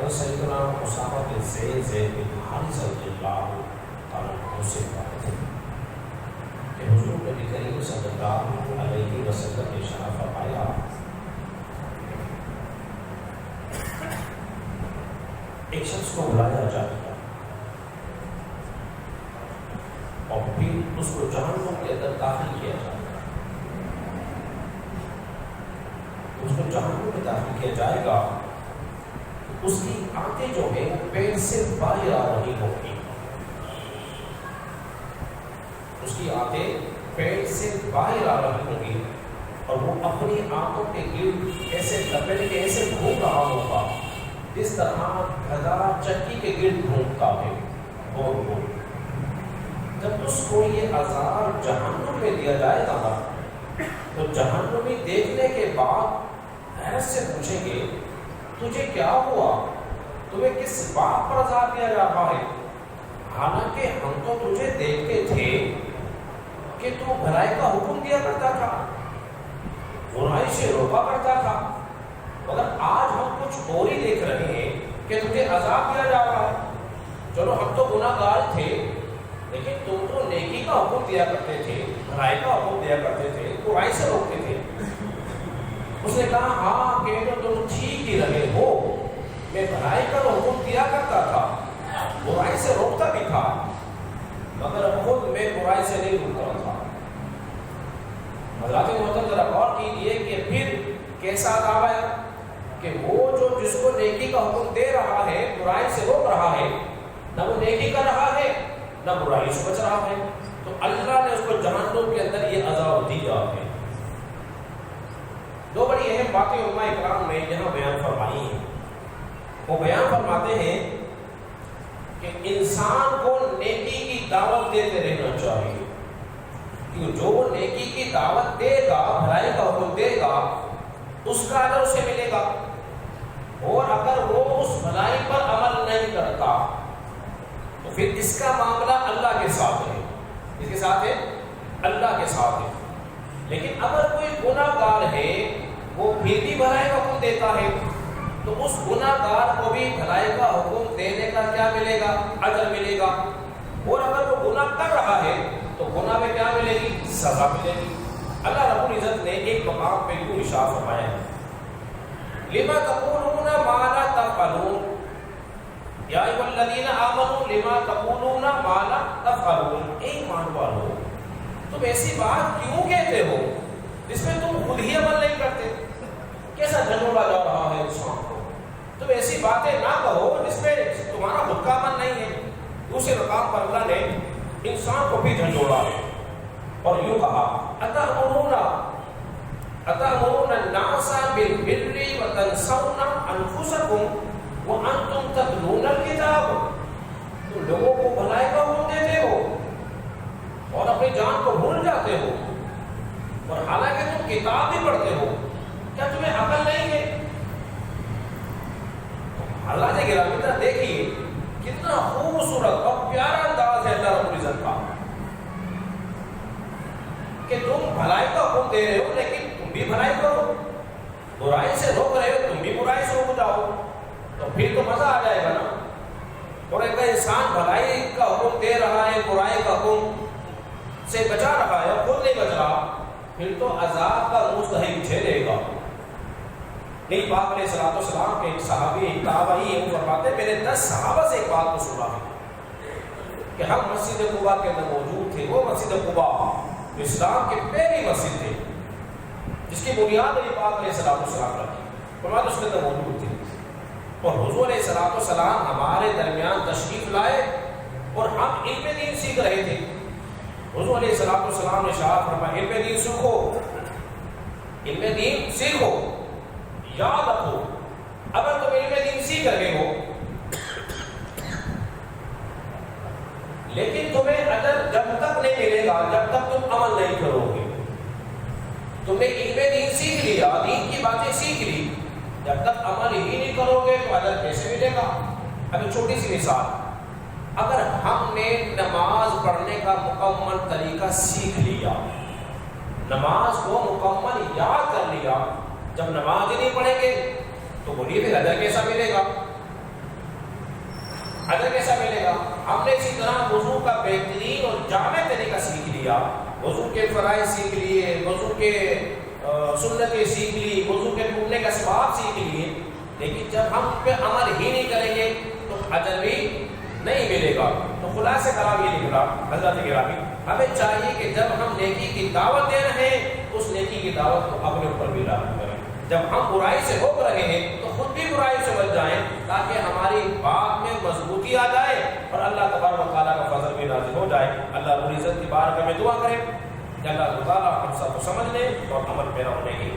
حضرت سیدنا اسامہ بن زید بن حارثہ رضی اللہ تعالیٰ عنہ سے بات ہے کہ حضور نبی کریم صلی اللہ علیہ وسلم نے ارشاد فرمایا ایک شخص کو بلایا جائے گا اور پھر اس کو جہنم کے اندر داخل کیا جائے گا. اس کو جہنم میں داخل کیا جائے گا. اس کی آنکھیں جو ہے وہ پیٹ سے باہر آ رہی ہوں گی. اس کی آنکھیں پیٹ سے باہر آ رہی ہوں گی اور وہ اپنی آنکھوں کے گرد ایسے لپیٹ کے ایسے گھوم رہا ہوگا جس طرح گدھا چکی کے گرد گھومتا ہے. جب اس کو یہ عذاب جہنم میں دیا جائے گا تو جہنمی دیکھنے کے بعد حیرت سے پوچھیں گے تجھے کیا ہوا, تمہیں کس بات پر عذاب دیا جا رہا ہے؟ حالانکہ ہم تو تجھے دیکھتے تھے کہ تو بھلائی کا حکم دیا کرتا تھا, برائی سے روکا کرتا تھا, مگر آج ہم کچھ اور ہی دیکھ رہے ہیں کہ تجھے عذاب دیا جا رہا ہے. چلو ہم تو گناہ گار تھے لیکن تم تو نیکی کا حکم دیا کرتے تھے, بھلائی کا حکم دیا کرتے تھے, برائی سے روکتے تھے. اس نے کہا ہاں کہ تم ٹھیک ہی رہے ہو, میں بھلائی کا حکم دیا کرتا تھا, برائی سے روکتا بھی تھا, مگر خود میں برائی سے نہیں روکتا تھا. حضرات محترم ذرا غور کیجیے کہ پھر کیسا عذاب ہے کہ وہ جو جس کو نیکی کا حکم دے رہا ہے برائی سے روک رہا ہے, نہ وہ نیکی کر رہا ہے نہ برائی سے بچ رہا ہے, تو اللہ نے اس کو جہنم کے اندر یہ عذاب دیا ہے. دو بڑی اہم باتیں علماء اکرام میں یہاں بیان فرمائی ہیں. وہ بیان فرماتے ہیں کہ انسان کو نیکی کی دعوت دیتے رہنا چاہیے, کہ جو نیکی کی دعوت دے گا, بھلائی کا حکم دے گا, اس کا اجر اسے ملے گا. اور اگر وہ اس بھلائی پر عمل نہیں کرتا تو پھر اس کا معاملہ اللہ کے ساتھ ہے. اس کے ساتھ ہے, اللہ کے ساتھ ہے. لیکن اگر کوئی گناہ گار ہے وہ پھر بھی بھلائی کا حکم دیتا ہے تو اس گناہ گار کو بھی بھلائی کا حکم دینے کا کیا ملے گا؟ اجر ملے گا. اور اگر وہ گناہ کر رہا ہے تو گناہ میں کیا ملے گی؟ سزا ملے گی. اللہ رب العزت نے ایک مقام پہ یوں ارشاد فرمایا ہے لما تقولون ما لا تفعلون یا ایھا الذین آمنوا لما تقولون ما لا تفعلون. اے ایمان والو تم ایسی بات کیوں کہتے ہو جس میں تم خود ہی عمل نہیں کرتے؟ کیسا جھنجھوڑا جا رہا ہے انسان کو. تم ایسی باتیں نہ کہو جس میں تمہارا خود کا عمل نہیں ہے. دوسرے مقام پر اللہ نے انسان کو بھی جھنجھوڑا ہے اور یوں کہا اتأمرون الناس بالبر وتنسون انفسکم وانتم تتلون الکتاب. تم لوگوں کو بھلائی کا حکم دیتے ہو اور اپنی جان کو بھول جاتے ہو, اور حالانکہ تم کتاب بھی پڑھتے ہو. کیا تمہیں عقل نہیں ہے؟ اللہ نے گرامی دیکھیے کتنا خوبصورت اور پیارا انداز ہے اللہ رب العزت کا کہ تم بھلائی کا حکم دے رہے ہو لیکن تم بھی بھلائی کرو, برائی سے روک رہے ہو تم بھی برائی سے روک جاؤ, تو پھر تو مزہ آ جائے گا نا. اور ایک انسان بھلائی کا حکم دے رہا ہے, برائی کا حکم سے بچا رہا ہے, خود نہیں بچ رہا, پھر تو عذاب کا مستحق جھیلے گا. نبی پاک علیہ الصلوۃ والسلام کے ایک صحابی ایک تابعی ہیں, وہ فرماتے ہیں میں نے 10 صحابہ سے ایک بات کو سنا ہے کہ ہم مسجد قباء کے اندر موجود تھے. وہ مسجد قباء اسلام کی پہلی مسجد تھی جس کی بنیاد نبی پاک علیہ الصلوۃ والسلام رکھی, فرمایا اس کے اندر موجود تھے. اور حضور علیہ الصلوۃ والسلام ہمارے درمیان تشریف لائے اور ہم علم دین سیکھ رہے تھے. حضور علیہ الصلوۃ والسلام نے ارشاد فرمایا علم دین سیکھو, علم دین سیکھو, یاد رکھو اگر تم علم دین سیکھ رہے ہو لیکن تمہیں اجر جب تک نہیں ملے گا جب تک تم عمل نہیں کرو گے. تم نے علم دین سیکھ لیا, دین کی باتیں سیکھ لی, جب تک عمل ہی نہیں کرو گے تو اجر کیسے ملے گا؟ ابھی چھوٹی سی مثال, اگر ہم نے نماز پڑھنے کا مکمل طریقہ سیکھ لیا, نماز کو مکمل یاد کر لیا, جب نماز ہی نہیں پڑھیں گے تو بولیے پھر اجر کیسا ملے گا؟ اجر کیسا ملے گا؟ ہم نے اسی طرح وضو کا بہترین اور جامع طریقہ سیکھ لیا، وضو کے فرائض سیکھ لیے، وضو کے سنتیں سیکھ لی، وضو کے ٹوٹنے کا اسباب سیکھ لیے، لیکن جب ہم پہ عمل ہی نہیں کریں گے تو اجر بھی نہیں ملے گا۔ تو خلاصہ کلام یہ نکلا حضرت گرامی، ہمیں چاہیے کہ جب ہم نیکی کی دعوت دے رہے ہیں تو اس نیکی کی دعوت کو اپنے اوپر بھی لاگو کریں۔ جب ہم برائی سے روک رہے ہیں تو خود بھی برائی سے بچ جائیں، تاکہ ہماری بات میں مضبوطی آ جائے اور اللہ تبارک و تعالیٰ کا فضل بھی نازل ہو جائے۔ اللہ رب العزت کی بارگاہ میں دعا کریں کہ اللہ تعالیٰ ہم سب کو سمجھنے اور عمل پیرا ہونے کی